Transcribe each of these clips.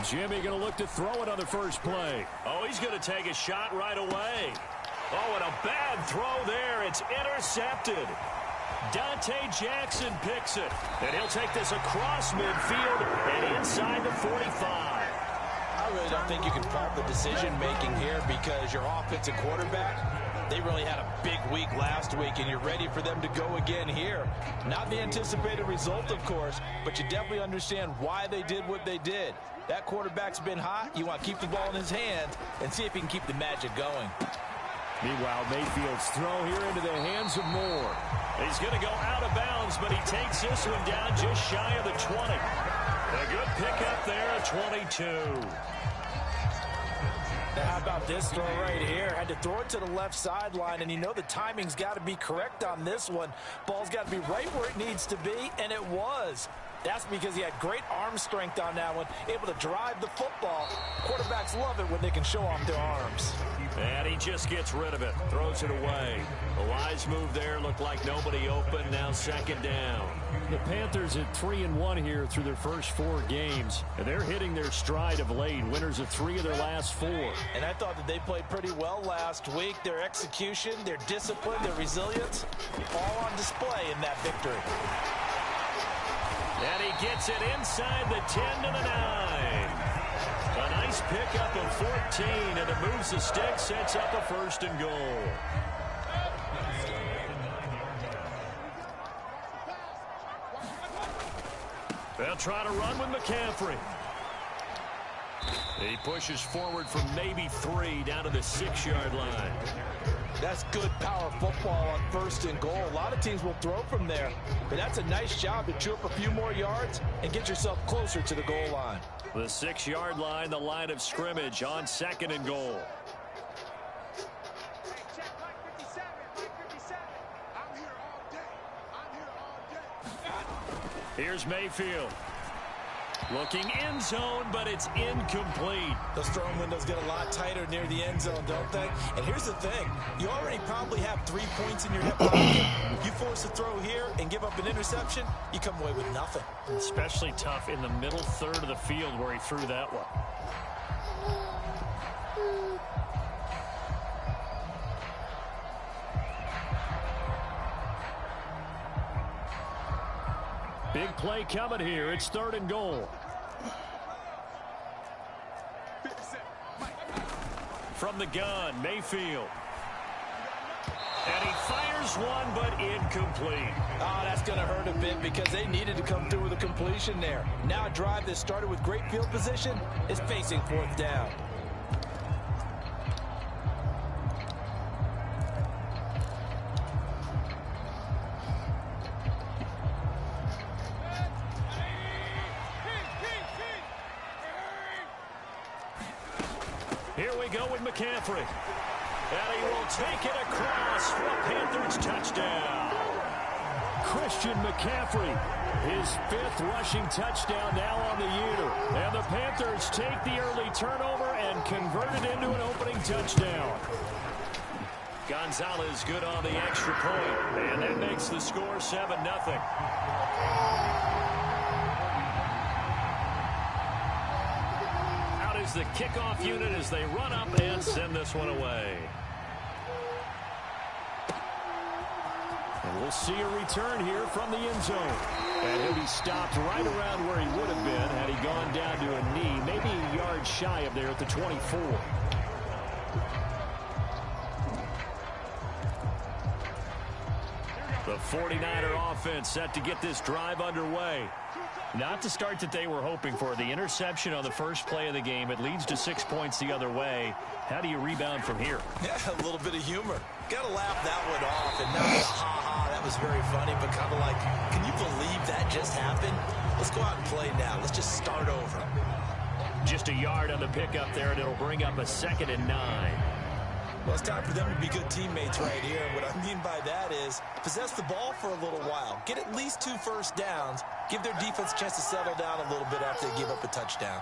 Jimmy going to look to throw it on the first play. Oh, he's going to take a shot right away. Oh, and a bad throw there. It's intercepted. Dante Jackson picks it. And he'll take this across midfield and inside the 45. I really don't think you can fault the decision-making here because your offensive quarterback, they really had a big week last week, and you're ready for them to go again here. Not the anticipated result, of course, but you definitely understand why they did what they did. That quarterback's been hot. You want to keep the ball in his hands and see if he can keep the magic going. Meanwhile, Mayfield's throw here into the hands of Moore. He's going to go out of bounds, but he takes this one down just shy of the 20. A good pickup there at 22. Now, how about this throw right here? Had to throw it to the left sideline, and you know the timing's got to be correct on this one. Ball's got to be right where it needs to be, and it was. That's because he had great arm strength on that one, able to drive the football. Quarterbacks love it when they can show off their arms. And he just gets rid of it, throws it away. A wise move there, looked like nobody open, now second down. The Panthers at 3-1 here through their first 4 games. And they're hitting their stride of late, winners of 3 of their last 4. And I thought that they played pretty well last week. Their execution, their discipline, their resilience, all on display in that victory. And he gets it inside the 10 to the 9. A nice pickup of 14, and it moves the stick, sets up a 1st and goal. They'll try to run with McCaffrey. He pushes forward from maybe 3 down to the 6-yard line. That's good power football on 1st and goal. A lot of teams will throw from there, but that's a nice job to chew up a few more yards and get yourself closer to the goal line. The 6-yard line, the line of scrimmage on 2nd and goal. Here's Mayfield. Looking end zone, but it's incomplete. Those throwing windows get a lot tighter near the end zone, don't they? And here's the thing. You already probably have 3 points in your hip pocket. You force a throw here and give up an interception, you come away with nothing. Especially tough in the middle third of the field where he threw that one. Big play coming here. It's 3rd and goal. From the gun, Mayfield. And he fires one, but incomplete. Oh, that's going to hurt a bit because they needed to come through with a completion there. Now a drive that started with great field position is facing 4th down. Here we go with McCaffrey. And he will take it across for a Panthers touchdown. Christian McCaffrey, his 5th rushing touchdown now on the year. And the Panthers take the early turnover and convert it into an opening touchdown. Gonzalez good on the extra point. And that makes the score 7-0. The kickoff unit as they run up and send this one away. And we'll see a return here from the end zone. And he'll be stopped right around where he would have been had he gone down to a knee, maybe a yard shy of there at the 24. The 49er offense set to get this drive underway. Not the start that they were hoping for. The interception on the first play of the game. It leads to 6 points the other way. How do you rebound from here? Yeah, a little bit of humor. Got to laugh that one off. And not ha-ha, that was very funny, but kind of like, can you believe that just happened? Let's go out and play now. Let's just start over. Just a yard on the pickup there, and it'll bring up a 2nd and 9. Well, it's time for them to be good teammates right here. And what I mean by that is possess the ball for a little while. Get at least 2 first downs. Give their defense a chance to settle down a little bit after they give up a touchdown.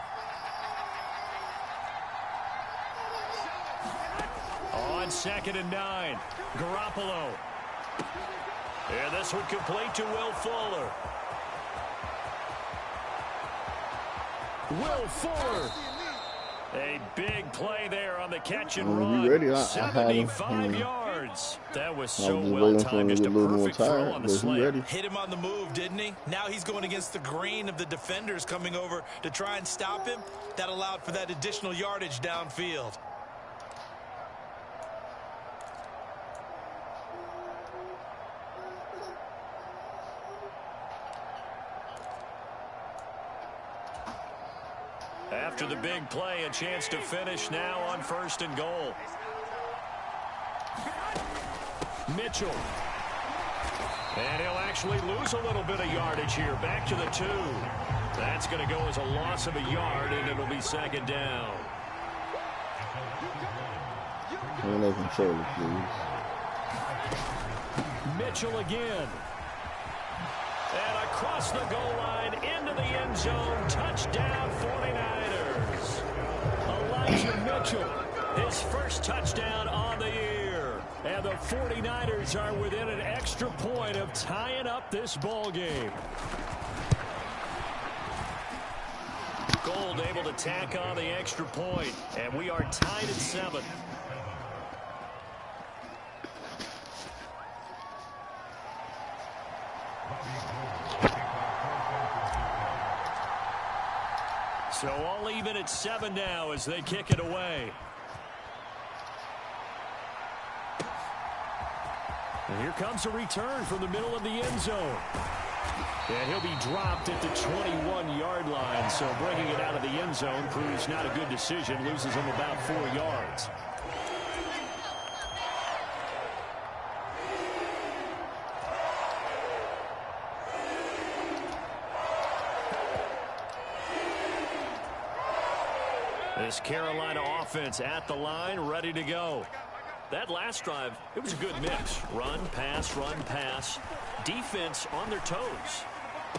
On 2nd and 9, Garoppolo. And this one complete to Will Fuller. Will Fuller. A big play there on the catch and run. He ready. I 75 yards. That was so was well waiting for him timed. to Just get a a little more perfect throw tired, on the but he slant. ready. Hit him on the move, didn't he? Now he's going against the grain of the defenders coming over to try and stop him. That allowed for that additional yardage downfield. After the big play, a chance to finish now on 1st and goal. Mitchell. And he'll actually lose a little bit of yardage here. Back to the 2. That's going to go as a loss of a yard, and it'll be 2nd down. And they control it, please. Mitchell again. And across the goal line, into the end zone, touchdown 49ers. Elijah Mitchell, his first touchdown on the year. And the 49ers are within an extra point of tying up this ball game. Gold able to tack on the extra point, and we are tied at 7. So all even at 7 now as they kick it away. And here comes a return from the middle of the end zone. And he'll be dropped at the 21-yard line. So bringing it out of the end zone proves not a good decision. Loses him about 4 yards. This Carolina offense at the line, ready to go. That last drive, it was a good mix. Run, pass, defense on their toes.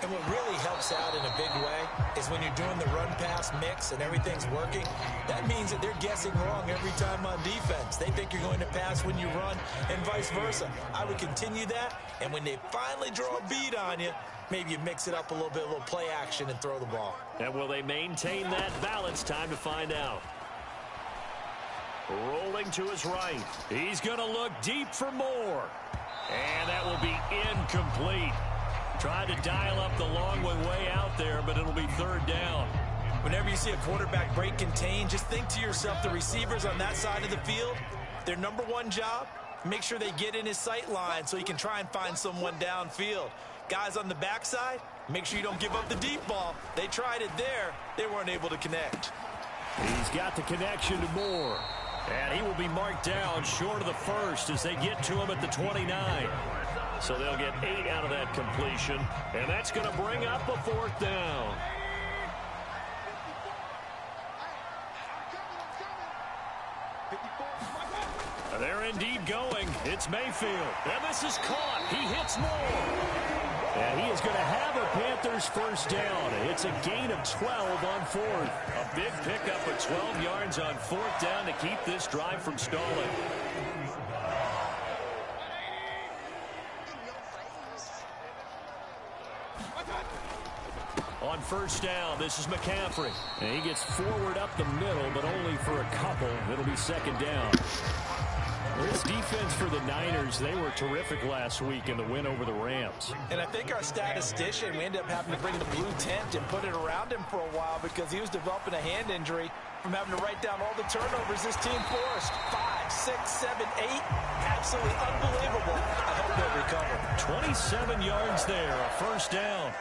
And what really helps out in a big way is when you're doing the run-pass mix and everything's working, that means that they're guessing wrong every time on defense. They think you're going to pass when you run and vice versa. I would continue that, and when they finally draw a bead on you, maybe you mix it up a little bit, a little play action and throw the ball. And will they maintain that balance? Time to find out. Rolling to his right. He's going to look deep for more. And that will be incomplete. Tried to dial up the long way out there, but it'll be 3rd down. Whenever you see a quarterback break contain, just think to yourself, the receivers on that side of the field, their number one job, make sure they get in his sight line so he can try and find someone downfield. Guys on the backside, make sure you don't give up the deep ball. They tried it there. They weren't able to connect. He's got the connection to Moore. And he will be marked down short of the 1st as they get to him at the 29. So they'll get 8 out of that completion. And that's going to bring up a 4th down. They're indeed going. It's Mayfield. And this is caught. He hits Moore. And he is going to have a Panthers 1st down. It's a gain of 12 on 4th. A big pickup of 12 yards on 4th down to keep this drive from stalling. On 1st down, this is McCaffrey. And he gets forward up the middle, but only for a couple. It'll be 2nd down. This defense for the Niners, they were terrific last week in the win over the Rams. And I think our statistician, we ended up having to bring the blue tent and put it around him for a while because he was developing a hand injury from having to write down all the turnovers this team forced. 5, 6, 7, 8. Absolutely unbelievable. I hope they'll recover. 27 yards there, a 1st down.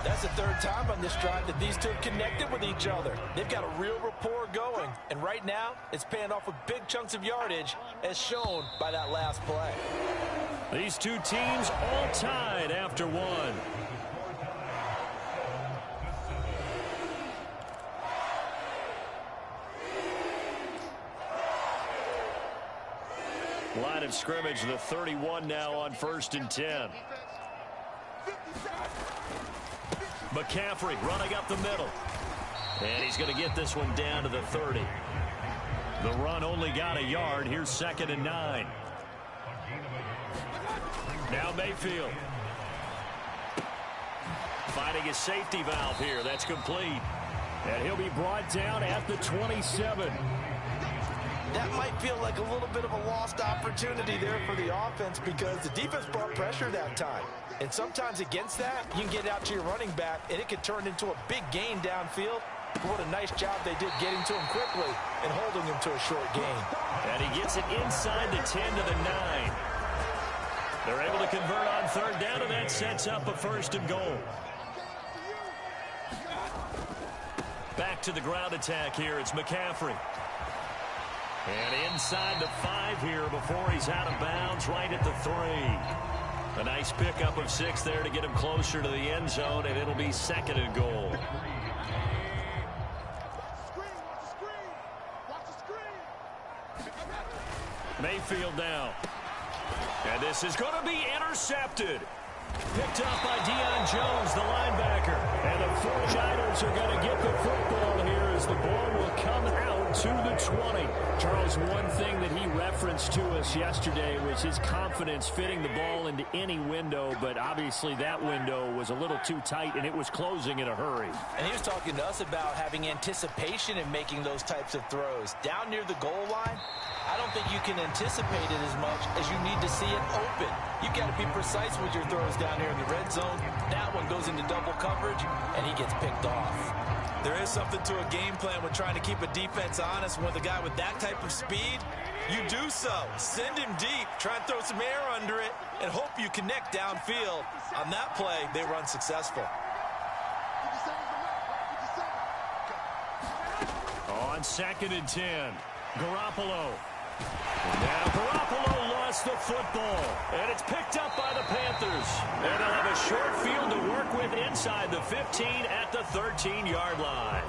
That's the 3rd time on this drive that these two have connected with each other. They've got a real rapport going. And right now, it's paying off with big chunks of yardage, as shown by that last play. These two teams all tied after 1. Line of scrimmage, the 31 now on 1st and 10. McCaffrey running up the middle. And he's going to get this one down to the 30. The run only got a yard. Here's 2nd and 9. Now Mayfield. Finding his safety valve here. That's complete. And he'll be brought down at the 27. That might feel like a little bit of a lost opportunity there for the offense because the defense brought pressure that time. And sometimes against that, you can get it out to your running back, and it can turn into a big gain downfield. What a nice job they did getting to him quickly and holding him to a short gain. And he gets it inside the 10 to the 9. They're able to convert on third down, and that sets up a first and goal. Back to the ground attack here. It's McCaffrey. And inside the 5 here before he's out of bounds right at the 3. A nice pickup of 6 there to get him closer to the end zone, and it'll be second and goal. Mayfield now. And this is going to be intercepted. Picked up by Deion Jones, the linebacker. And the 49ers are going to get the football here as the ball will come out to the 20. Charles, one thing that he referenced to us yesterday was his confidence fitting the ball into any window, but obviously that window was a little too tight, and it was closing in a hurry. And he was talking to us about having anticipation in making those types of throws. Down near the goal line, I don't think you can anticipate it as much as you need to see it open. You've got to be precise with your throws down here in the red zone. That one goes into double coverage, and he gets picked off. There is something to a game plan when trying to keep a defense honest. With a guy with that type of speed, you do so. Send him deep, try and throw some air under it, and hope you connect downfield. On that play, they run successful. On 2nd and 10, Garoppolo. Now Garoppolo lost the football, and it's picked up by the Panthers. And they'll have a short field to work with inside the 15 at the 13-yard line.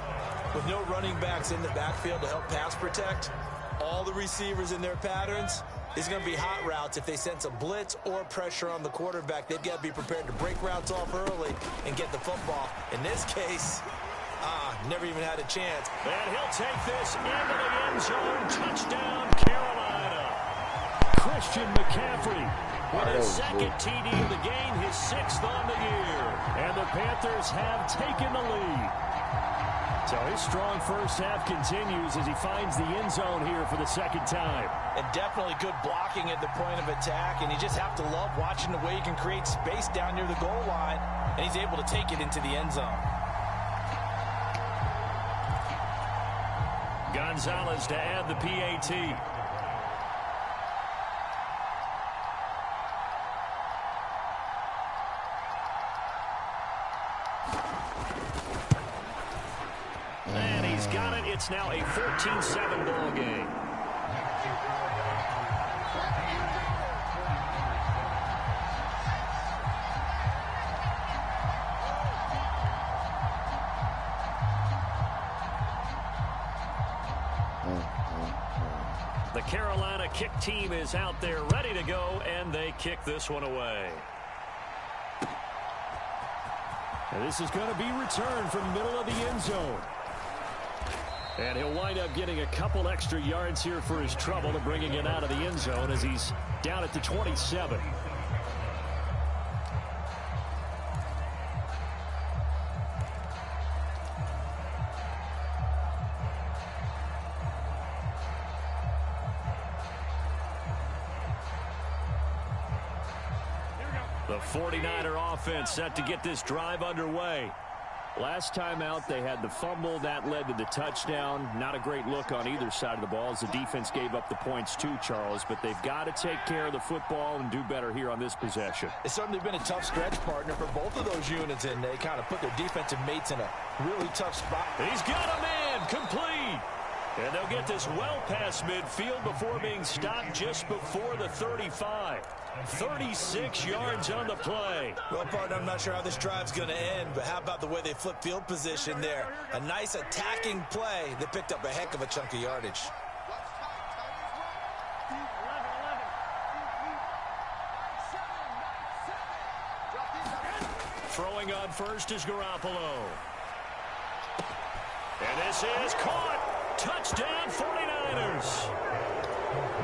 With no running backs in the backfield to help pass protect, all the receivers in their patterns is going to be hot routes. If they sense a blitz or pressure on the quarterback, they've got to be prepared to break routes off early and get the football. In this case, never even had a chance. And he'll take this into the end zone. Touchdown, Carolina. Christian McCaffrey with his second TD of the game, his 6th on the year. And the Panthers have taken the lead. So his strong first half continues as he finds the end zone here for the second time. And definitely good blocking at the point of attack. And you just have to love watching the way he can create space down near the goal line. And he's able to take it into the end zone. Gonzalez to add the PAT. And he's got it. It's now a 14-7 ball game. The Carolina kick team is out there ready to go, and they kick this one away. And this is going to be returned from the middle of the end zone. And he'll wind up getting a couple extra yards here for his trouble and bringing it out of the end zone as he's down at the 27. The 49er offense set to get this drive underway. Last time out, they had the fumble. That led to the touchdown. Not a great look on either side of the ball as the defense gave up the points too, Charles. But they've got to take care of the football and do better here on this possession. It's certainly been a tough stretch, partner, for both of those units, and they kind of put their defensive mates in a really tough spot. He's got a man complete. And they'll get this well past midfield before being stopped just before the 35. 36 yards on the play. Well, partner, I'm not sure how this drive's going to end, but how about the way they flip field position there? A nice attacking play that picked up a heck of a chunk of yardage. Throwing on first is Garoppolo. And this is caught. Touchdown 49ers.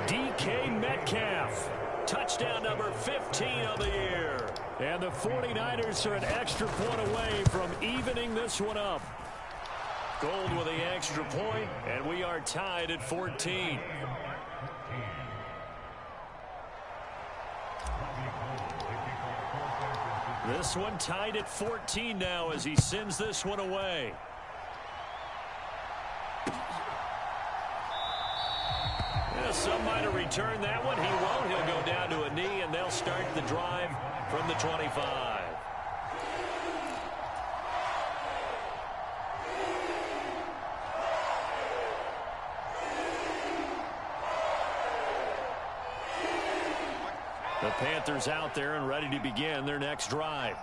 DK Metcalf. Touchdown number 15 of the year. And the 49ers are an extra point away from evening this one up. Gold with the extra point, and we are tied at 14. This one tied at 14 now as he sends this one away. Yeah, some might have returned that one. He won't. He'll go down to a knee, and they'll start the drive from the 25. The Panthers out there and ready to begin their next drive.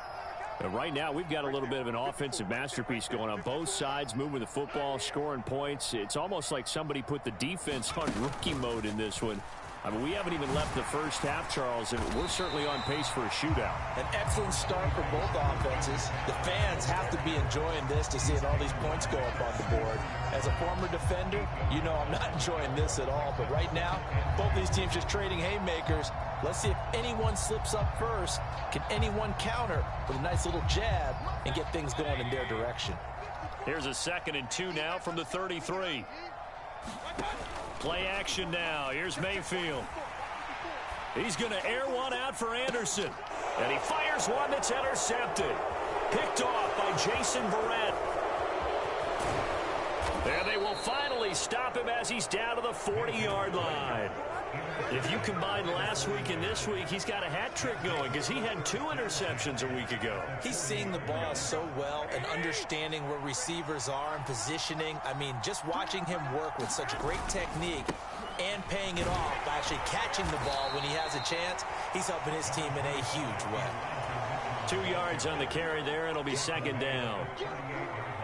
And right now, we've got a little bit of an offensive masterpiece going on. Both sides moving the football, scoring points. It's almost like somebody put the defense on rookie mode in this one. I mean, we haven't even left the first half, Charles, and we're certainly on pace for a shootout. An excellent start for both offenses. The fans have to be enjoying this to see all these points go up on the board. As a former defender, you know I'm not enjoying this at all. But right now, both these teams just trading haymakers. Let's see if anyone slips up first. Can anyone counter with a nice little jab and get things going in their direction? Here's a 2nd and 2 now from the 33. Play action now. Here's Mayfield. He's going to air one out for Anderson. And he fires one that's intercepted. Picked off by Jason Verrett. And they will finally stop him as he's down to the 40-yard line. If you combine last week and this week, he's got a hat trick going because he had 2 interceptions a week ago. He's seeing the ball so well and understanding where receivers are and positioning. I mean, just watching him work with such great technique and paying it off by actually catching the ball when he has a chance, he's helping his team in a huge way. 2 yards on the carry there. It'll be 2nd down.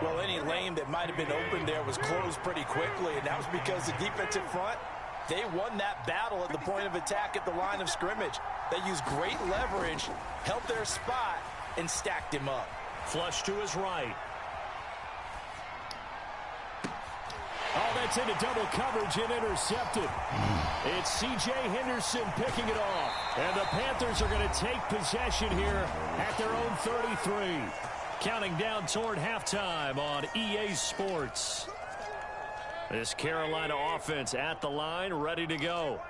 Well, any lane that might have been open there was closed pretty quickly, and that was because the defensive front, they won that battle at the point of attack at the line of scrimmage. They used great leverage, held their spot, and stacked him up. Flush to his right. Oh, that's into double coverage and intercepted. It's C.J. Henderson picking it off. And the Panthers are going to take possession here at their own 33. Counting down toward halftime on EA Sports. This Carolina offense at the line, ready to go.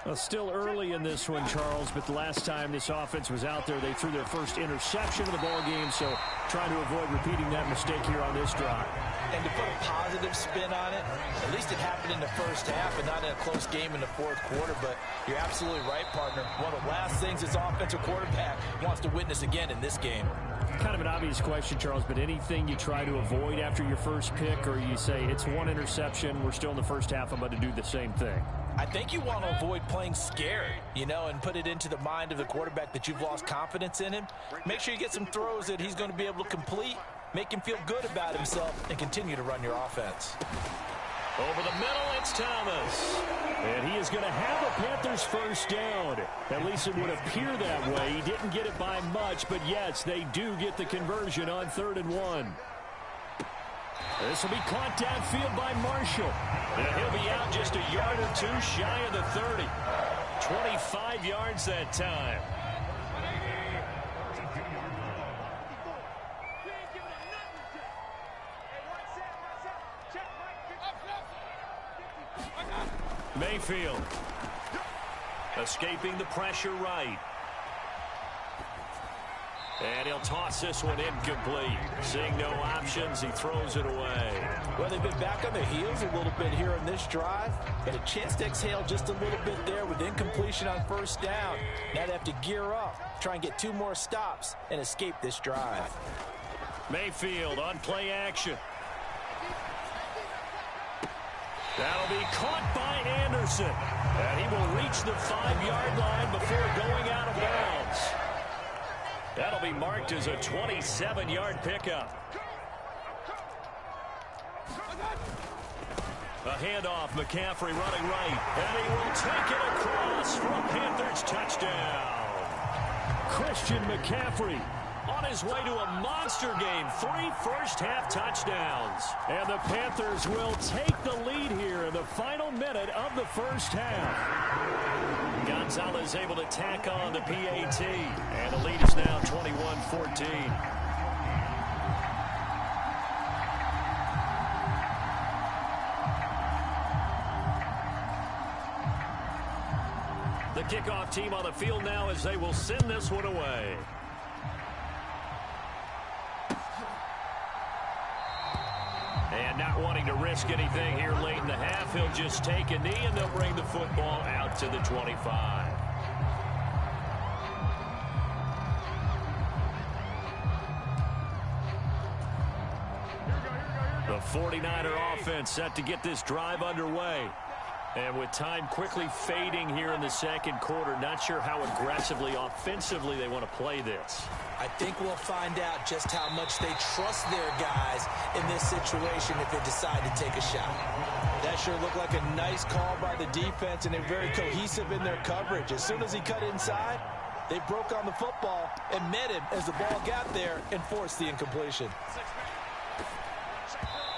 Well, still early in this one, Charles, but the last time this offense was out there, they threw their first interception of the ball game, so trying to avoid repeating that mistake here on this drive. And to put a positive spin on it, at least it happened in the first half and not in a close game in the fourth quarter, but you're absolutely right, partner. One of the last things this offensive quarterback wants to witness again in this game. Kind of an obvious question, Charles, but anything you try to avoid after your first pick, or you say it's 1 interception, we're still in the first half, I'm about to do the same thing? I think you want to avoid playing scared, you know, and put it into the mind of the quarterback that you've lost confidence in him. Make sure you get some throws that he's going to be able to complete, make him feel good about himself, and continue to run your offense. Over the middle, it's Thomas. And he is going to have the Panthers first down. At least it would appear that way. He didn't get it by much, but yes, they do get the conversion on 3rd and 1. This will be caught downfield by Marshall. And he'll be out just a yard or 2 shy of the 30. 25 yards that time. Mayfield escaping the pressure right. And he'll toss this one incomplete. Seeing no options, he throws it away. Well, they've been back on their heels a little bit here in this drive, but a chance to exhale just a little bit there with incompletion on first down. Now they have to gear up, try and get 2 more stops, and escape this drive. Mayfield on play action. That'll be caught by Anderson. And he will reach the 5-yard line before going out of bounds. That'll be marked as a 27-yard pickup. A handoff, McCaffrey running right. And he will take it across for a Panthers touchdown. Christian McCaffrey on his way to a monster game. 3 first-half touchdowns. And the Panthers will take the lead here in the final minute of the first half. Gonzalez able to tack on the PAT. And the lead is now 21-14. The kickoff team on the field now as they will send this one away. And not wanting to risk anything here late in the half, he'll just take a knee and they'll bring the football out to the 25. The 49er offense set to get this drive underway. And with time quickly fading here in the second quarter, not sure how aggressively, offensively they want to play this. I think we'll find out just how much they trust their guys in this situation if they decide to take a shot. That sure looked like a nice call by the defense, and they're very cohesive in their coverage. As soon as he cut inside, they broke on the football and met him as the ball got there and forced the incompletion.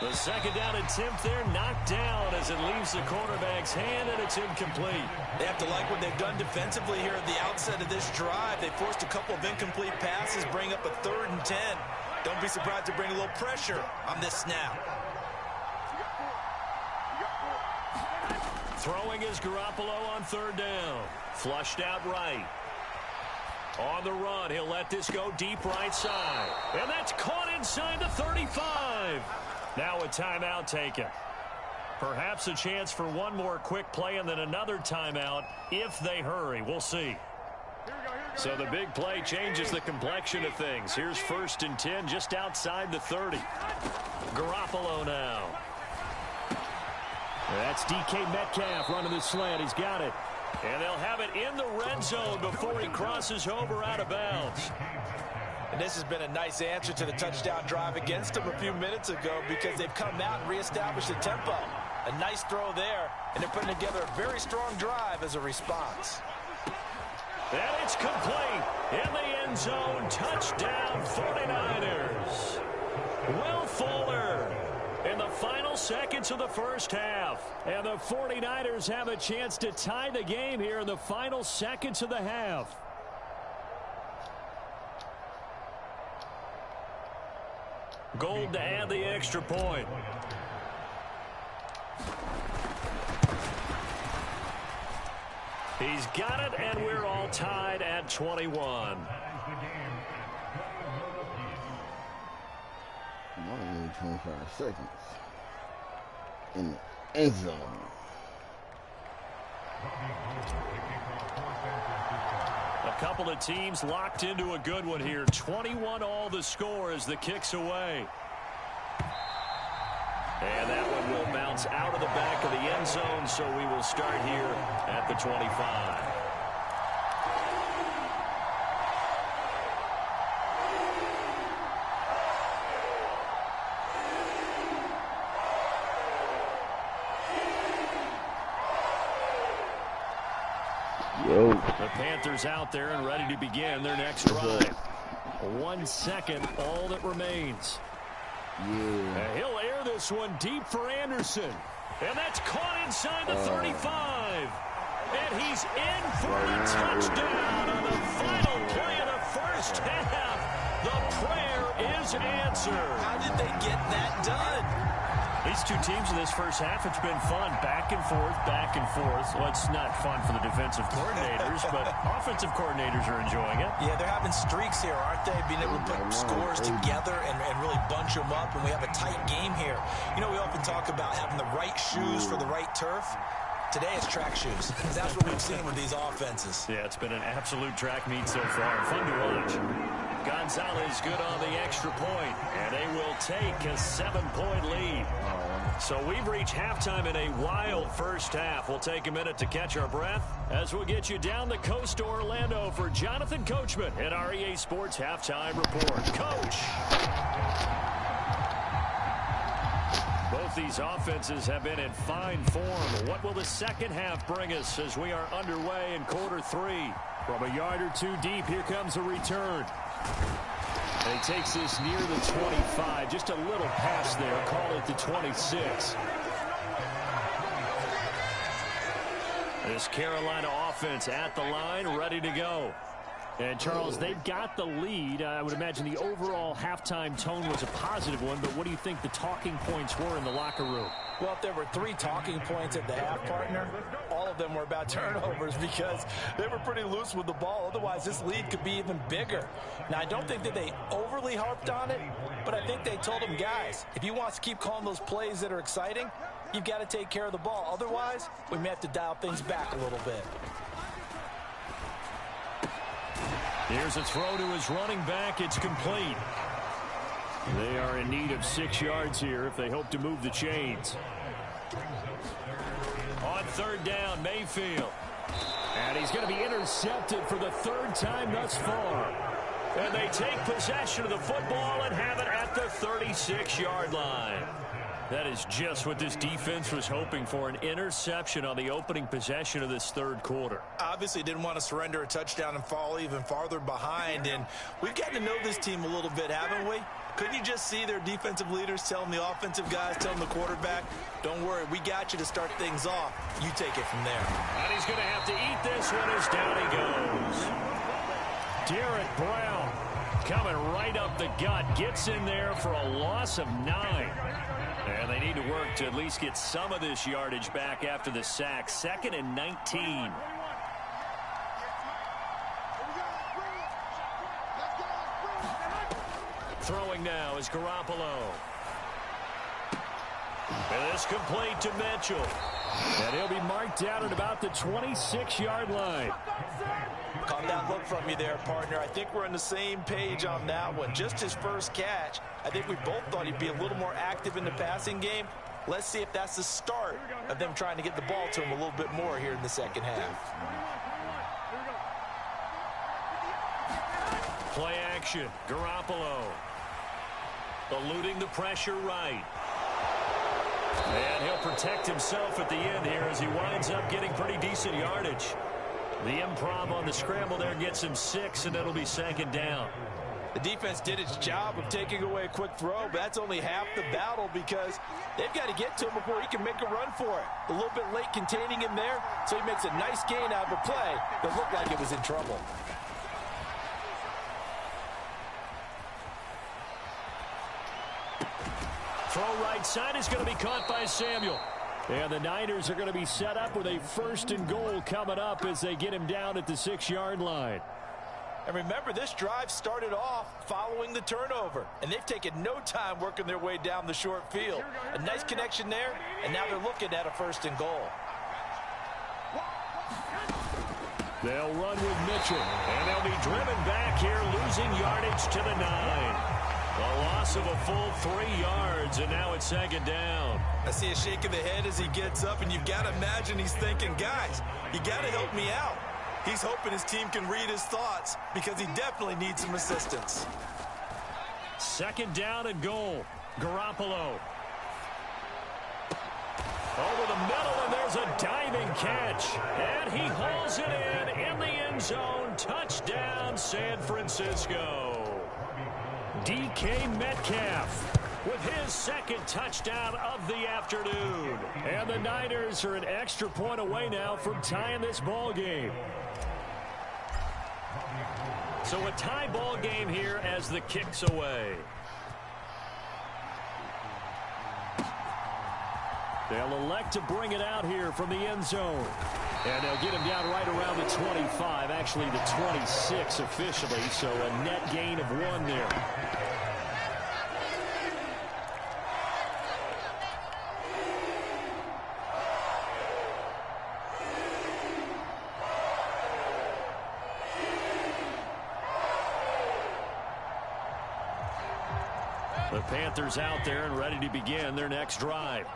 The second down attempt there knocked down as it leaves the quarterback's hand, and it's incomplete. They have to like what they've done defensively here at the outset of this drive. They forced a couple of incomplete passes, bring up a 3rd and 10. Don't be surprised to bring a little pressure on this snap. Throwing is Garoppolo on 3rd down. Flushed out right. On the run, he'll let this go deep right side. And that's caught inside the 35. Now a timeout taken. Perhaps a chance for one more quick play and then another timeout if they hurry. We'll see. So the big play changes the complexion of things. Here's 1st and 10 just outside the 30. Garoppolo now. That's DK Metcalf running the slant. He's got it. And they'll have it in the red zone before he crosses over out of bounds. And this has been a nice answer to the touchdown drive against them a few minutes ago because they've come out and reestablished the tempo. A nice throw there, and they're putting together a very strong drive as a response. And it's complete. In the end zone, touchdown 49ers. Will Fuller in the final seconds of the first half. And the 49ers have a chance to tie the game here in the final seconds of the half. Gold to add the extra point. He's got it, and we're all tied at 21. 25 seconds in the end zone. A couple of teams locked into a good one here. 21 all the score as the kick's away. And that one will bounce out of the back of the end zone, so we will start here at the 25. The Panthers out there and ready to begin their next drive. 1 second, all that remains. Yeah. He'll air this one deep for Anderson. And that's caught inside the 35. And he's in for a touchdown on the final play of the first half. The prayer is answered. How did they get that done? These two teams in this first half, it's been fun. Back and forth, back and forth. Well, it's not fun for the defensive coordinators, but offensive coordinators are enjoying it. Yeah, they're having streaks here, aren't they? Being able to put scores together and really bunch them up, and we have a tight game here. You know, we often talk about having the right shoes for the right turf. Today it's track shoes. That's what we've seen with these offenses. Yeah, it's been an absolute track meet so far. Fun to watch. Gonzalez good on the extra point, and they will take a 7-point lead. So we've reached halftime in a wild first half. We'll take a minute to catch our breath as we'll get you down the coast to Orlando for Jonathan Coachman in our EA Sports Halftime Report. Coach! Both these offenses have been in fine form. What will the second half bring us as we are underway in quarter 3? From a yard or two deep, here comes a return. And he takes this near the 25. Just a little pass there. Call it the 26. This Carolina offense at the line, ready to go. And, Charles, they've got the lead. I would imagine the overall halftime tone was a positive one, but what do you think the talking points were in the locker room? Well, if there were 3 talking points at the half, partner, all of them them were about turnovers because they were pretty loose with the ball. Otherwise, this lead could be even bigger. Now, I don't think that they overly harped on it, but I think they told them, guys, if you want to keep calling those plays that are exciting, you've got to take care of the ball. Otherwise, we may have to dial things back a little bit. Here's a throw to his running back. It's complete. They are in need of 6 yards here if they hope to move the chains. On third down, Mayfield. And he's going to be intercepted for the 3rd time thus far. And they take possession of the football and have it at the 36-yard line. That is just what this defense was hoping for, an interception on the opening possession of this 3rd quarter. Obviously didn't want to surrender a touchdown and fall even farther behind. And we've gotten to know this team a little bit, haven't we? Couldn't you just see their defensive leaders telling the offensive guys, telling the quarterback, don't worry, we got you to start things off. You take it from there. And he's going to have to eat this one as down he goes. Derek Brown coming right up the gut, gets in there for a loss of 9. And they need to work to at least get some of this yardage back after the sack. 2nd and 19. Throwing now is Garoppolo. And this complete to Mitchell. And he'll be marked down at about the 26-yard line. Caught that look from you there, partner. I think we're on the same page on that one. Just his first catch. I think we both thought he'd be a little more active in the passing game. Let's see if that's the start of them trying to get the ball to him a little bit more here in the second half. Play action. Garoppolo. Eluding the pressure right. And he'll protect himself at the end here as he winds up getting pretty decent yardage. The improv on the scramble there gets him 6, and it'll be 2nd down. The defense did its job of taking away a quick throw, but that's only half the battle because they've got to get to him before he can make a run for it. A little bit late containing him there, so he makes a nice gain out of a play that looked like it was in trouble. Throw right side is going to be caught by Samuel. And the Niners are going to be set up with a 1st and goal coming up as they get him down at the 6-yard line. And remember, this drive started off following the turnover, and they've taken no time working their way down the short field. A nice connection there, and now they're looking at a 1st and goal. They'll run with Mitchell, and they'll be driven back here, losing yardage to the 9. A loss of a full 3 yards, and now it's 2nd down. I see a shake of the head as he gets up, and you've got to imagine he's thinking, guys, you got to help me out. He's hoping his team can read his thoughts because he definitely needs some assistance. 2nd down and goal. Garoppolo. Over the middle, and there's a diving catch. And he hauls it in the end zone. Touchdown, San Francisco. DK Metcalf with his 2nd touchdown of the afternoon. And the Niners are an extra point away now from tying this ball game. So a tie ball game here as the kick's away. They'll elect to bring it out here from the end zone. And they'll get him down right around the 25, actually the 26 officially, so a net gain of 1 there. The Panthers out there and ready to begin their next drive.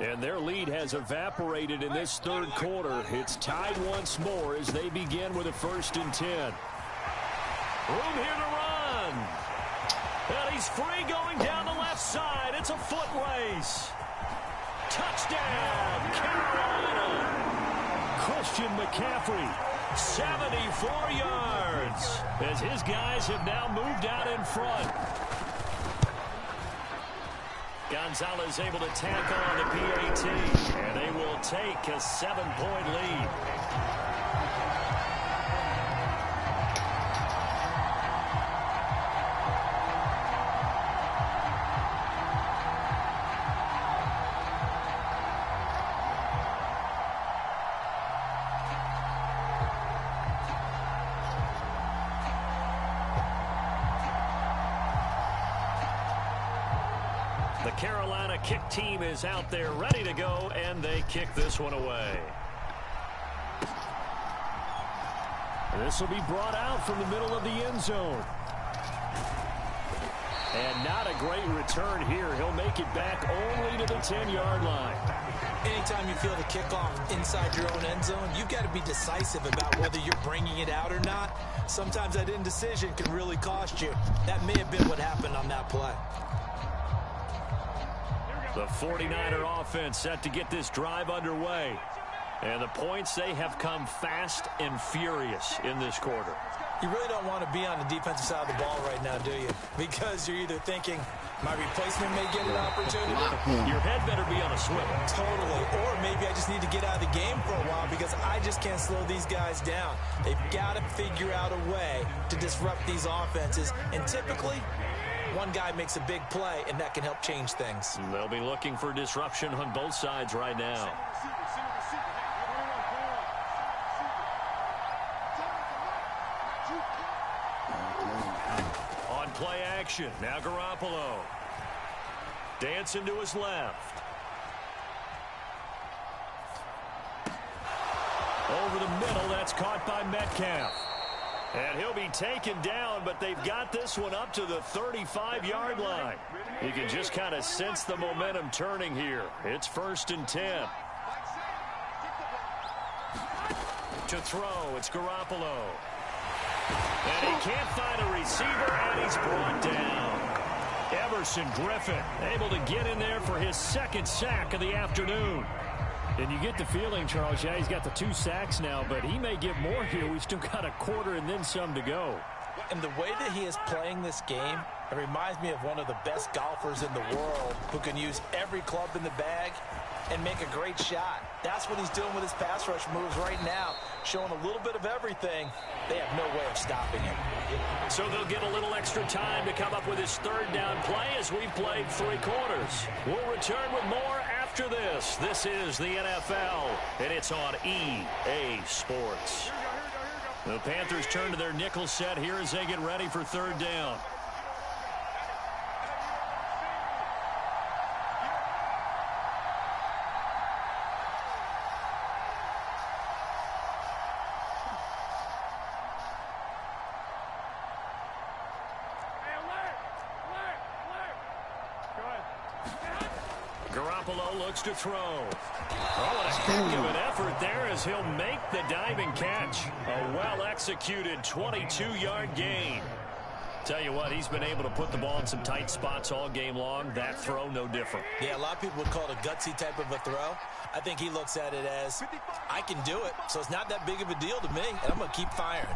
And their lead has evaporated in this 3rd quarter. It's tied once more as they begin with a 1st and 10. Room here to run. And he's free going down the left side. It's a foot race. Touchdown, Carolina. Christian McCaffrey, 74 yards. As his guys have now moved out in front. Gonzalez able to tack on the PAT, and they will take a 7-point lead. Carolina kick team is out there ready to go, and they kick this one away. This will be brought out from the middle of the end zone. And not a great return here. He'll make it back only to the 10-yard line. Anytime you feel the kickoff inside your own end zone, you've got to be decisive about whether you're bringing it out or not. Sometimes that indecision can really cost you. That may have been what happened on that play. The 49er offense set to get this drive underway. And the points, they have come fast and furious in this quarter. You really don't want to be on the defensive side of the ball right now, do you? Because you're either thinking, my replacement may get an opportunity. Your head better be on a swivel. Totally. Or maybe I just need to get out of the game for a while because I just can't slow these guys down. They've got to figure out a way to disrupt these offenses. And typically, one guy makes a big play, and that can help change things. They'll be looking for disruption on both sides right now. Play action. Now Garoppolo. Dancing to his left. Over the middle. That's caught by Metcalf. And he'll be taken down, but they've got this one up to the 35-yard line. You can just kind of sense the momentum turning here. It's 1st and 10. To throw. It's Garoppolo. And he can't find a receiver, and he's brought down. Everson Griffin able to get in there for his 2nd sack of the afternoon. And you get the feeling, Charles, yeah, he's got the 2 sacks now, but he may get more here. We've still got a quarter and then some to go. And the way that he is playing this game, it reminds me of one of the best golfers in the world who can use every club in the bag and make a great shot. That's what he's doing with his pass rush moves right now, showing a little bit of everything. They have no way of stopping him. So they'll get a little extra time to come up with his 3rd down play as we've played 3 quarters. We'll return with more after this. This is the NFL, and it's on EA Sports. The Panthers turn to their nickel set here as they get ready for 3rd down. Garoppolo looks to throw. Oh, and a heck of an effort there as he'll make the diving catch. A well-executed 22-yard gain. Tell you what, he's been able to put the ball in some tight spots all game long. That throw, no different. Yeah, a lot of people would call it a gutsy type of a throw. I think he looks at it as, I can do it, so it's not that big of a deal to me, and I'm going to keep firing.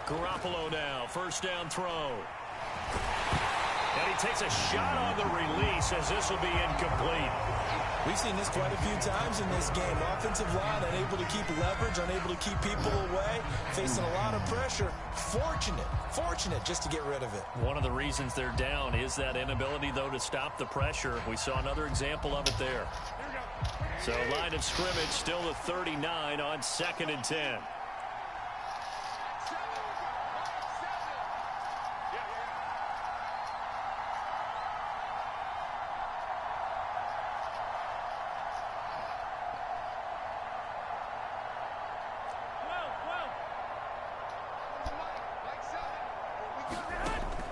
Garoppolo now, 1st down throw. And he takes a shot on the release as this will be incomplete. We've seen this quite a few times in this game. Offensive line unable to keep leverage, unable to keep people away, facing a lot of pressure. Fortunate just to get rid of it. One of the reasons they're down is that inability, though, to stop the pressure. We saw another example of it there. So line of scrimmage still the 39 on 2nd and 10.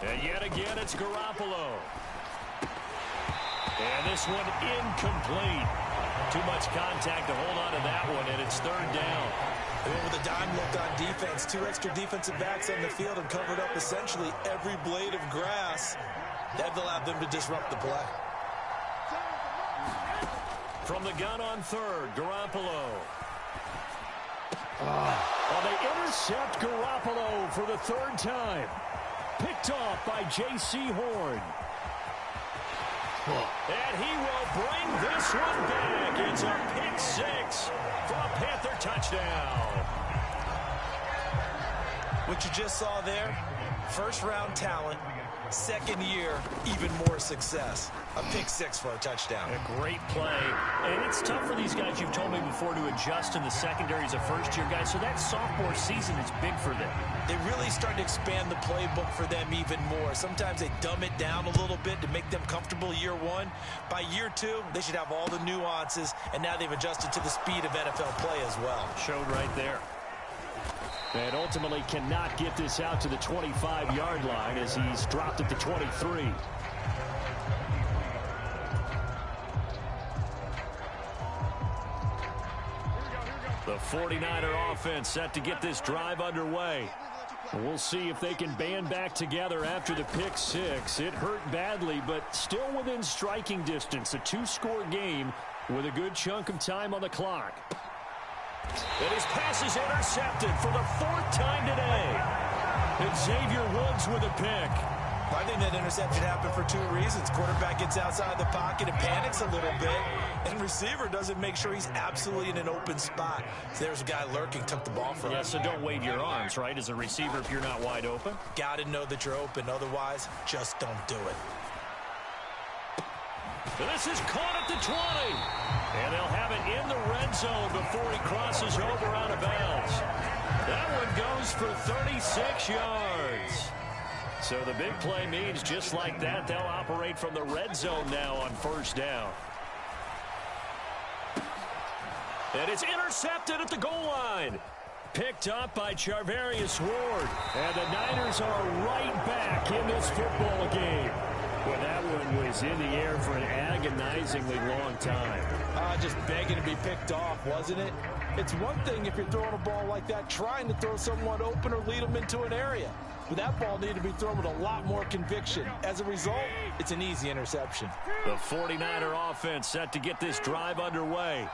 And yet again, it's Garoppolo. And this one incomplete. Too much contact to hold on to that one, and it's 3rd down. They went with a dime look on defense. 2 extra defensive backs on the field and covered up essentially every blade of grass. That allowed them to disrupt the play. From the gun on 3rd, Garoppolo. Well, they intercept Garoppolo for the 3rd time. Picked off by J.C. Horn. And he will bring this one back. It's a pick 6 for a Panther touchdown. What you just saw there, first-round talent, second year, even more success. A pick-6 for a touchdown. A great play. And it's tough for these guys, you've told me before, to adjust in the secondary as a first-year guy. So that sophomore season is big for them. They really start to expand the playbook for them even more. Sometimes they dumb it down a little bit to make them comfortable year one. By year two, they should have all the nuances, and now they've adjusted to the speed of NFL play as well. Showed right there. And ultimately cannot get this out to the 25-yard line as he's dropped at the 23. The 49er offense set to get this drive underway. We'll see if they can band back together after the pick-6. It hurt badly, but still within striking distance. A 2-score game with a good chunk of time on the clock. And his pass is intercepted for the 4th time today. And Xavier Woods with a pick. I think that interception happened for 2 reasons. Quarterback gets outside the pocket and panics a little bit, and receiver doesn't make sure he's absolutely in an open spot. So there's a guy lurking, took the ball from him. Yeah, so don't wave your arms, right, as a receiver if you're not wide open. Got to know that you're open. Otherwise, just don't do it. This is caught at the 20. And they'll have it in the red zone before he crosses over out of bounds. That one goes for 36 yards. So the big play means just like that, they'll operate from the red zone now on first down. And it's intercepted at the goal line. Picked up by Charvarius Ward. And the Niners are right back in this football game. Well, that one was in the air for an agonizingly long time. Just begging to be picked off, wasn't it? It's one thing if you're throwing a ball like that, trying to throw someone open or lead them into an area. But that ball needed to be thrown with a lot more conviction. As a result, it's an easy interception. The 49er offense set to get this drive underway.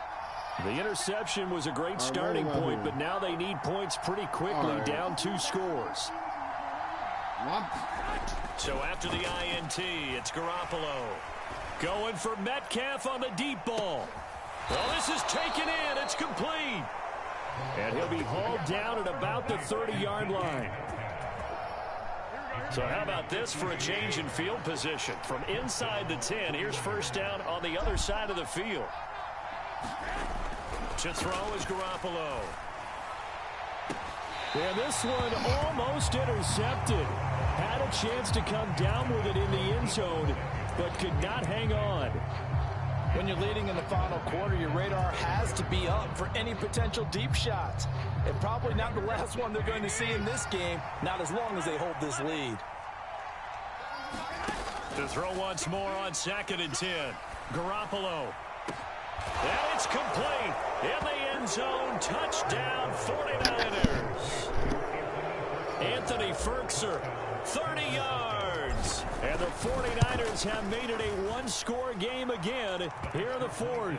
The interception was a great starting point, but now they need points pretty quickly, down 2 scores. So after the INT, it's Garoppolo. Going for Metcalf on the deep ball. Well, this is taken in. It's complete. And he'll be hauled down at about the 30-yard line. So how about this for a change in field position? From inside the 10, here's first down on the other side of the field. To throw is Garoppolo. And this one almost intercepted. Had a chance to come down with it in the end zone, but could not hang on. When you're leading in the final quarter, your radar has to be up for any potential deep shots. And probably not the last one they're going to see in this game, not as long as they hold this lead. To throw once more on 2nd and 10. Garoppolo. And it's complete. In the end zone, touchdown 49ers. Anthony Ferkser, 30 yards. And the 49ers have made it a 1-score game again here in the 4th.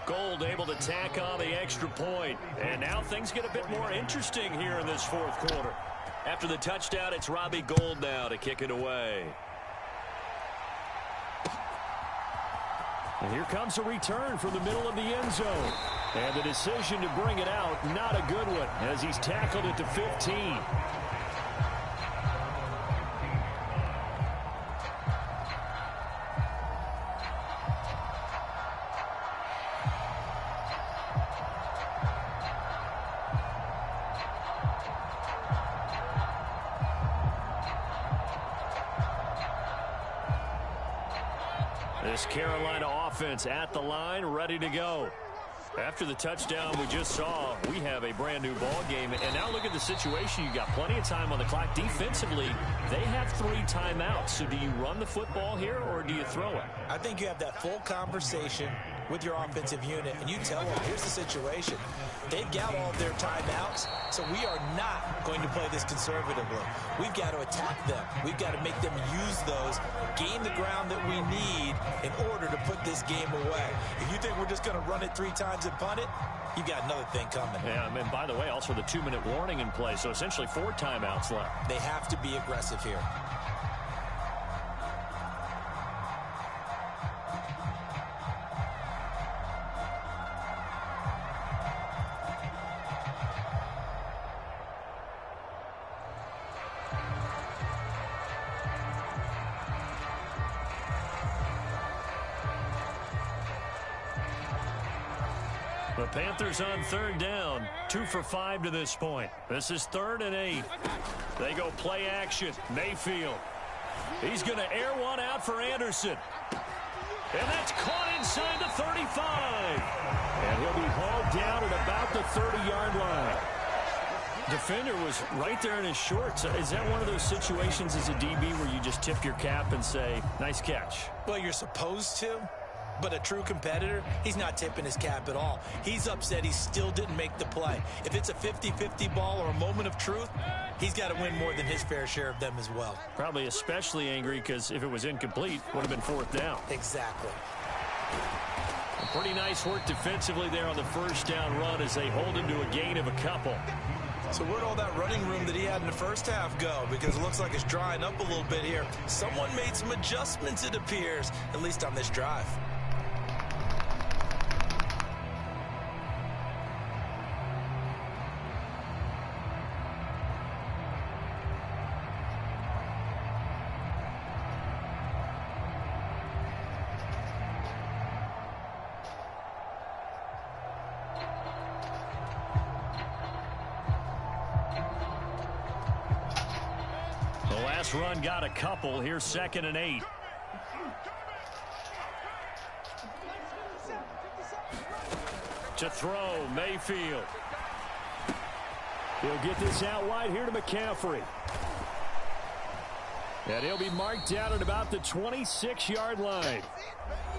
Gold able to tack on the extra point. And now things get a bit more interesting here in this 4th quarter. After the touchdown, it's Robbie Gould now to kick it away. And here comes a return from the middle of the end zone. And the decision to bring it out, not a good one, as he's tackled at the 15. This Carolina offense at the line, ready to go. After the touchdown we just saw, we have a brand new ball game. And now look at the situation. You got plenty of time on the clock. Defensively, they have 3 timeouts. So do you run the football here or do you throw it? I think you have that full conversation with your offensive unit, and you tell them, here's the situation. They've got all of their timeouts, so we are not going to play this conservatively. We've got to attack them. We've got to make them use those, gain the ground that we need in order to put this game away. If you think we're just going to run it 3 times and punt it, you've got another thing coming. Yeah, and by the way, also the 2-minute warning in play, so essentially 4 timeouts left. They have to be aggressive here. The Panthers on third down, 2 for 5 to this point. This is 3rd and 8. They go play action. Mayfield. He's going to air one out for Anderson. And that's caught inside the 35. And he'll be hauled down at about the 30-yard line. Defender was right there in his shorts. Is that one of those situations as a DB where you just tip your cap and say, nice catch? Well, you're supposed to. But a true competitor, he's not tipping his cap at all. He's upset he still didn't make the play. If it's a 50-50 ball or a moment of truth, he's got to win more than his fair share of them as well. Probably especially angry because if it was incomplete, it would have been 4th down. Exactly. Pretty nice work defensively there on the first down run as they hold him to a gain of a couple. So where'd all that running room that he had in the first half go? Because it looks like it's drying up a little bit here. Someone made some adjustments, it appears, at least on this drive. Run got a couple. Here's 2nd and 8. To throw, Mayfield. He'll get this out wide here to McCaffrey. And he'll be marked down at about the 26-yard line.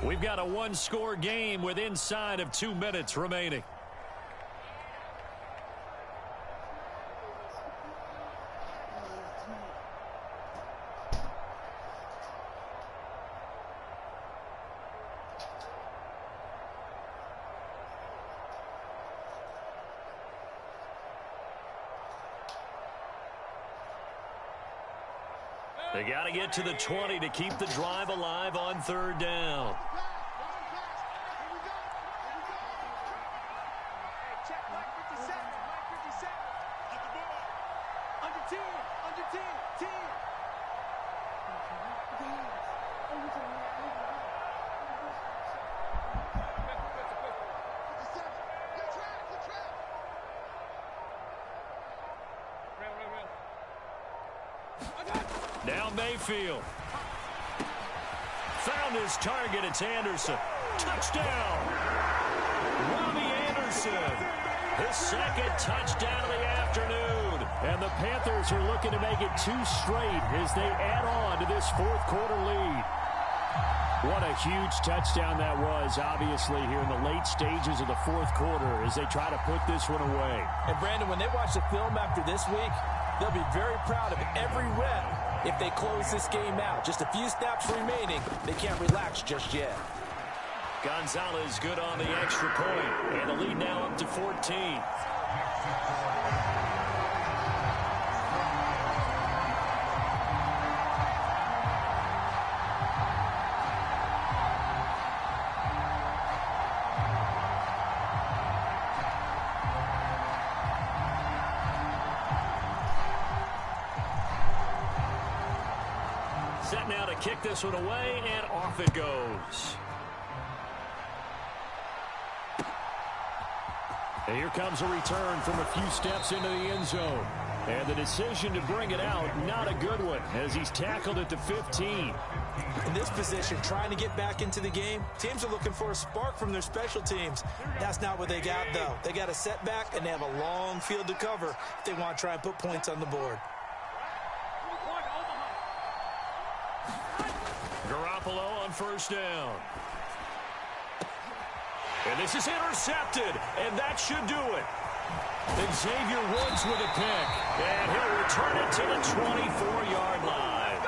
We've got a one-score game with inside of 2 minutes remaining. They got to get to the 20 to keep the drive alive on 3rd down. Now Mayfield. Found his target. It's Anderson. Touchdown. Robbie Anderson. His 2nd touchdown of the afternoon. And the Panthers are looking to make it 2 straight as they add on to this 4th quarter lead. What a huge touchdown that was, obviously, here in the late stages of the 4th quarter as they try to put this one away. And, Brandon, when they watch the film after this week, they'll be very proud of every rep if they close this game out. Just a few snaps remaining. They can't relax just yet. Gonzalez good on the extra point. And the lead now up to 14. Set now to kick this one away, and off it goes. And here comes a return from a few steps into the end zone. And the decision to bring it out, not a good one, as he's tackled at the 15. In this position, trying to get back into the game, teams are looking for a spark from their special teams. That's not what they got, though. They got a setback, and they have a long field to cover if they want to try and put points on the board. Garoppolo on first down. And this is intercepted, and that should do it. And Xavier Woods with a pick. And he'll return it to the 24-yard line.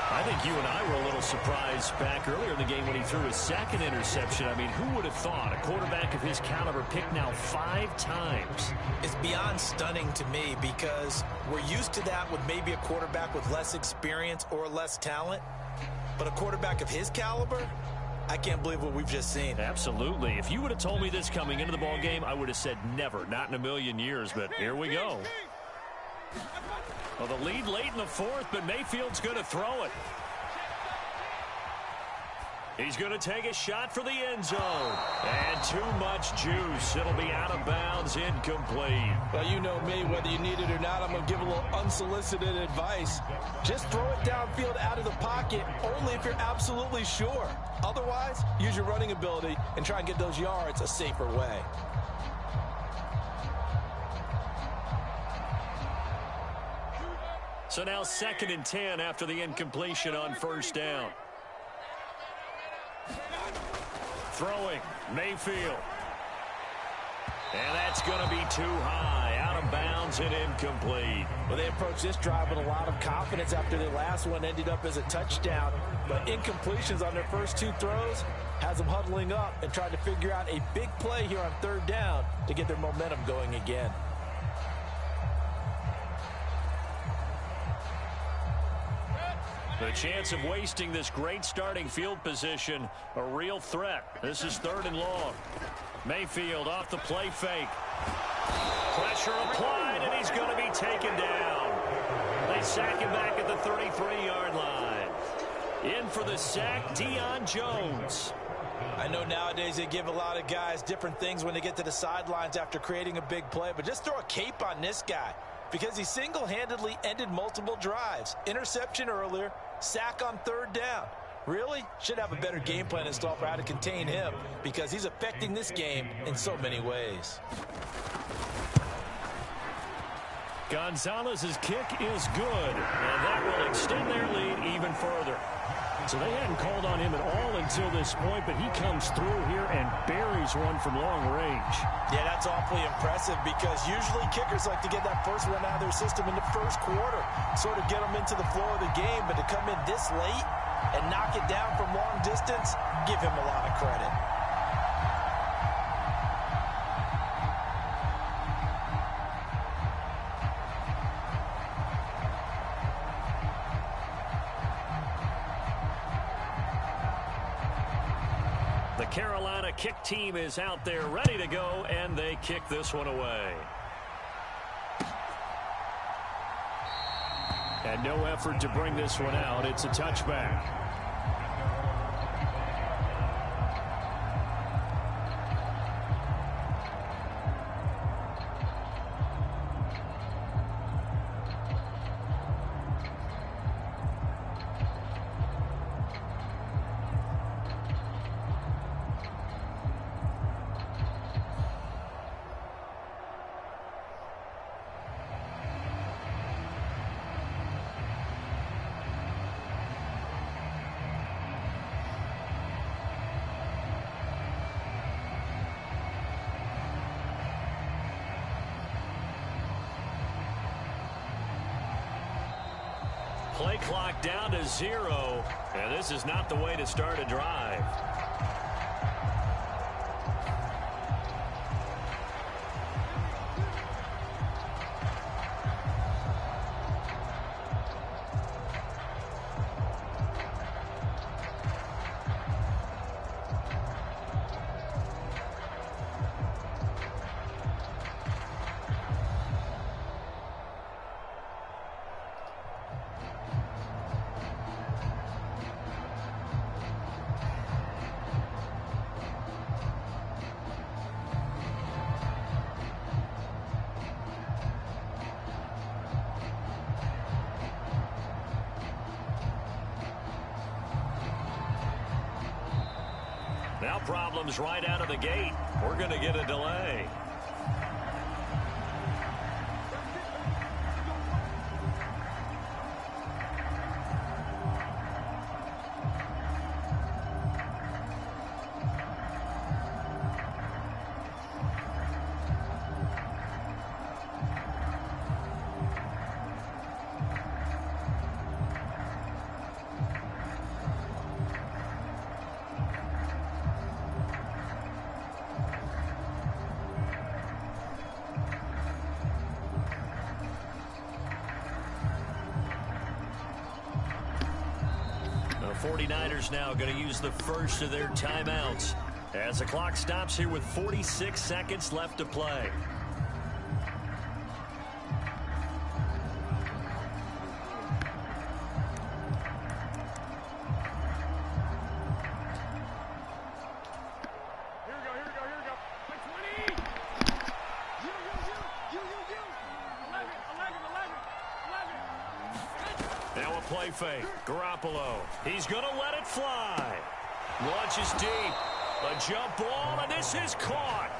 I think you and I were a little surprised back earlier in the game when he threw his 2nd interception. I mean, who would have thought a quarterback of his caliber picked now 5 times? It's beyond stunning to me because we're used to that with maybe a quarterback with less experience or less talent. But a quarterback of his caliber, I can't believe what we've just seen. Absolutely. If you would have told me this coming into the ball game, I would have said never, not in a million years. But here we go. Well, the lead late in the 4th, but Mayfield's going to throw it. He's going to take a shot for the end zone. And too much juice. It'll be out of bounds, incomplete. Well, you know me, whether you need it or not, I'm going to give a little unsolicited advice. Just throw it downfield out of the pocket, only if you're absolutely sure. Otherwise, use your running ability and try and get those yards a safer way. So now 2nd and 10 after the incompletion on first down. Throwing, Mayfield. And that's going to be too high, out of bounds and incomplete. Well, they approached this drive with a lot of confidence after their last one ended up as a touchdown. But incompletions on their first 2 throws has them huddling up and trying to figure out a big play here on 3rd down to get their momentum going again. The chance of wasting this great starting field position, a real threat. This is 3rd and long. Mayfield off the play fake. Pressure applied, and he's going to be taken down. They sack him back at the 33-yard line. In for the sack, Deion Jones. I know nowadays they give a lot of guys different things when they get to the sidelines after creating a big play, but just throw a cape on this guy because he single-handedly ended multiple drives. Interception earlier, sack on 3rd down. Really should have a better game plan installed for how to contain him because he's affecting this game in so many ways. Gonzalez's kick is good, and that will extend their lead even further. So they hadn't called on him at all until this point, but he comes through here and buries one from long range. Yeah, that's awfully impressive because usually kickers like to get that first one out of their system in the first quarter, sort of get them into the flow of the game, but to come in this late and knock it down from long distance, give him a lot of credit. The Carolina kick team is out there ready to go, and they kick this one away. And no effort to bring this one out. It's a touchback. Play clock down to 0, and this is not the way to start a drive. Now problems right out of the gate. We're going to get a delay. The 49ers now going to use the first of their timeouts as the clock stops here with 46 seconds left to play. play fake. Garoppolo. He's going to let it fly. Launches deep. A jump ball, and this is caught.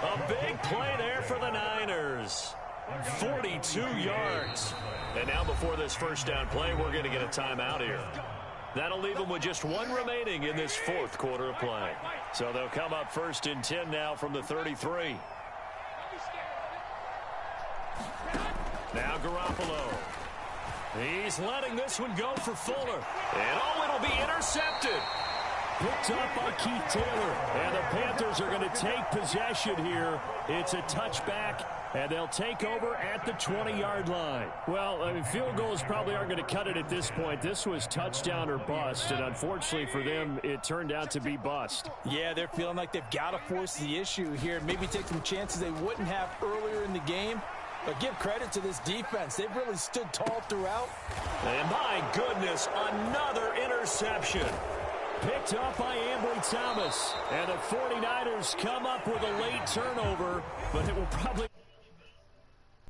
A big play there for the Niners. 42 yards. And now before this first down play, we're going to get a timeout here. That'll leave them with just one remaining in this fourth quarter of play. So they'll come up 1st and 10 now from the 33. Now Garoppolo. He's letting this one go for Fuller. And it'll be intercepted. Picked up by Keith Taylor. And the Panthers are going to take possession here. It's a touchback, and they'll take over at the 20-yard line. Well, I mean, field goals probably aren't going to cut it at this point. This was touchdown or bust, and unfortunately for them, it turned out to be bust. Yeah, they're feeling like they've got to force the issue here. Maybe take some chances they wouldn't have earlier in the game. But give credit to this defense. They've really stood tall throughout. And my goodness, another interception. Picked up by Ambry Thomas. And the 49ers come up with a late turnover, but it will probably...